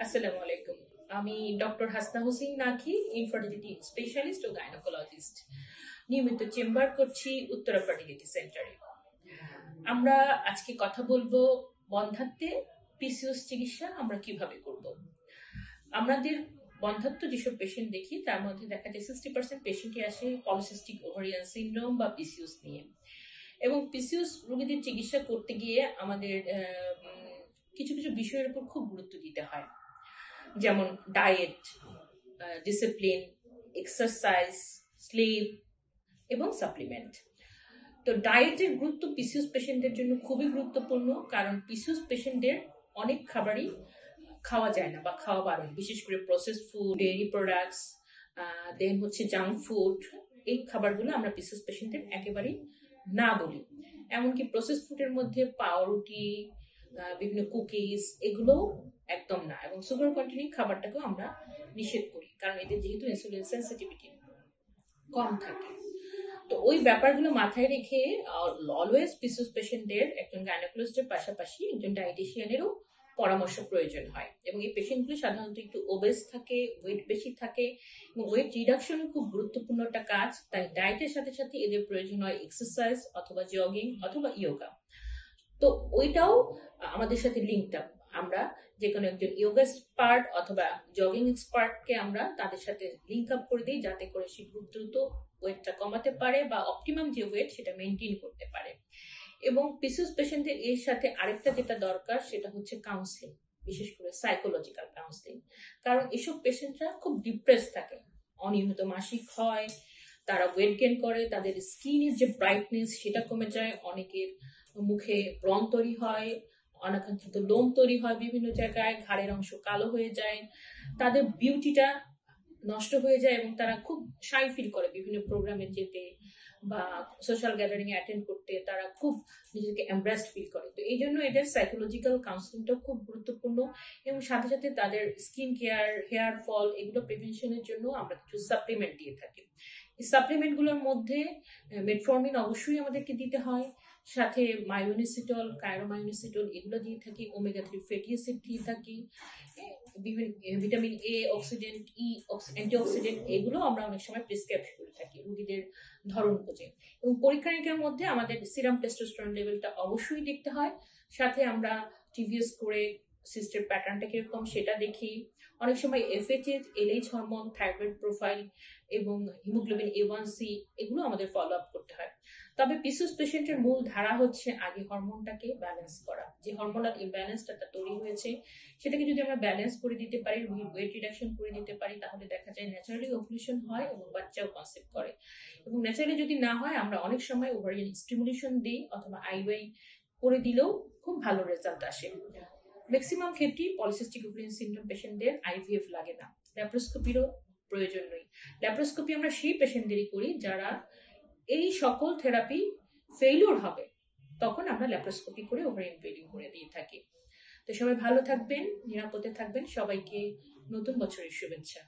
আসসালামু আলাইকুম। আমি ডক্টর হাসনা হোসেন নাকি, ইনফার্টিলিটি স্পেশালিস্ট ও গাইনোকোলজিস্ট। নিয়মিত চেম্বার করছি উত্তরা ফার্টিলিটি সেন্টারে। আমরা আজকে কথা বলবো বন্ধ্যাত্বে পিসিওএস চিকিৎসা আমরা কিভাবে করব। আমাদের বন্ধ্যাত্ব যেসব পেশেন্ট দেখি তার মধ্যে দেখা যায় 60% পেশেন্টই আসে পলিসিস্টিক ওভারিয়ান সিনড্রোম বা পিসিওএস নিয়ে। এবং পিসিওএস রোগীদের চিকিৎসা করতে গিয়ে আমাদের কিছু কিছু বিষয়ের উপর খুব গুরুত্ব দিতে হয়, যেমন ডায়েট, ডিসিপ্লিন, এক্সারসাইজ, স্লিপ এবং সাপ্লিমেন্ট। তো ডায়েটের গুরুত্ব পিসিওএস পেশেন্টদের জন্য খুবই গুরুত্বপূর্ণ, কারণ পিসিওএস পেশেন্টদের অনেক খাবারই খাওয়া যায় না বা খাওয়া বারণ, বিশেষ করে প্রসেসড ফুড, ডেয়ারি প্রোডাক্টস, দেন হচ্ছে জাঙ্ক ফুড। এই খাবারগুলো আমরা পিসিওএস পেশেন্টদের একেবারেই না বলি। এমনকি প্রসেসড ফুডের মধ্যে পাউরুটি, বিভিন্ন কুকিজ, এগুলোও একদম না। এবং সুগার কন্টেনিং খাবারটাকেও আমরা নিষেধ করি, কারণ এদের যেহেতু ইনসুলিন সেন্সিটিভিটি কম থাকে। তো ওই ব্যাপারগুলো মাথায় রেখে অলওয়েজ পিসিওএস পেশেন্টদের একজন গাইনোকোলজিস্টের পাশাপাশি একজন ডায়েটিশিয়ানেরও পরামর্শ প্রয়োজন হয়। এবং এই পেশেন্টগুলো সাধারণত একটু ওবেস থাকে, ওয়েট বেশি থাকে, এবং ওয়েট রিডাকশন খুব গুরুত্বপূর্ণ একটা কাজ। তাই ডায়েটের সাথে সাথে এদের প্রয়োজন হয় এক্সারসাইজ অথবা জগিং অথবা ইয়োগা। তো ওইটাও আমাদের সাথে লিঙ্কড আপ। আমরা যে কোনো একজন ইয়োগা এক্সপার্ট অথবা জগিং এক্সপার্টকে আমরা তাদের সাথে লিঙ্ক আপ করে দিই, যাতে করে সে খুব দ্রুত ওয়েটটা কমাতে পারে বা অপটিমাম যে ওয়েট সেটা মেনটেন করতে পারে। এবং পিসিওএস পেশেন্টদের এর সাথে আরেকটা যেটা দরকার সেটা হচ্ছে কাউন্সিলিং, বিশেষ করে সাইকোলজিক্যাল কাউন্সিলিং। কারণ এসব পেশেন্টরা খুব ডিপ্রেস থাকে, অনিয়মিত মাসিক হয়, তারা ওয়েট গেইন করে, তাদের স্কিনের যে ব্রাইটনেস সেটা কমে যায়, অনেকের মুখে ব্রণ তৈরি হয়, অনাকাঙ্ক্ষিত লোম তৈরি হয় বিভিন্ন জায়গায়, ঘাড়ের অংশ কালো হয়ে যায়, তাদের বিউটিটা নষ্ট হয়ে যায় এবং তারা খুব শাই ফিল করে বিভিন্ন প্রোগ্রামে যেতে বা সোশ্যাল গ্যাদারিং এ অ্যাটেন্ড করতে। তারা খুব নিজেকে এমব্রেসড ফিল করে। তো এই জন্য এদের সাইকোলজিক্যাল কাউন্সিলিংটা খুব গুরুত্বপূর্ণ। এবং সাথে সাথে তাদের স্কিন কেয়ার, হেয়ার ফল, এগুলো প্রিভেনশনের জন্য আমরা কিছু সাপ্লিমেন্ট দিয়ে থাকি। এই সাপ্লিমেন্টগুলোর মধ্যে মেটফর্মিন অবশ্যই আমাদেরকে দিতে হয়, সাথে মায়োনিসিটল, কাইরোমায়োনিসিটল এগুলো দিয়ে থাকি, ওমেগা 3 ফ্যাটি অ্যাসিড দিয়ে থাকি, vitamin A, oxidant, E, antioxidant, এগুলো আমরা অনেক সময় প্রেসক্রাইব করে থাকি রোগীদের ধরন বুঝে। এবং পরীক্ষা নিরীক্ষার মধ্যে আমাদের সিরাম টেস্টোস্টেরন লেভেলটা অবশ্যই দেখতে হয়, সাথে আমরা টিভিএস করে সিস্টের প্যাটার্নটা কিরকম সেটা দেখি। অনেক সময় এফএচএইচ, এলএইচ হরমোন, থাইরয়েড প্রোফাইল এবং হিমোগ্লোবিন A1C এগুলো আমাদের ফলো আপ করতে হয়। তবে পিসিওএস পেশেন্টের মূল ধারা হচ্ছে আগে হরমোনটাকে ব্যালেন্স করা। যে হরমোনাল ইমব্যালেন্সটা তৈরি হয়েছে সেটাকে যদি আমরা ব্যালেন্স করে দিতে পারি, ওয়েট রিডাকশন করে দিতে পারি, তাহলে দেখা যায় ন্যাচারালি ওভুলেশন হয় এবং বাচ্চাও কনসেপ্ট করে। এবং ন্যাচারালি যদি না হয়, আমরা অনেক সময় ওভারিয়ান স্টিমুলেশন দিই অথবা আইওআই করে দিলেও খুব ভালো রেজাল্ট আসে। ম্যাক্সিমাম ক্ষেত্রেই পলিসিস্টিক ওভারিয়ান সিনড্রোম পেশেন্টদের আইভিএফ লাগে না, ল্যাপ্রোস্কোপিরও প্রয়োজন নেই। ল্যাপ্রোস্কোপি আমরা সেই পেশেন্টদেরই করি যারা এই সকল থেরাপি ফেইলিওর হবে, তখন আমরা ল্যাপ্রোস্কোপি করে ওভারিয়ান পেডিং করে দিয়ে থাকি। তো সবাই ভালো থাকবেন, নিরাপদে থাকবেন। সবাইকে নতুন বছরের শুভেচ্ছা।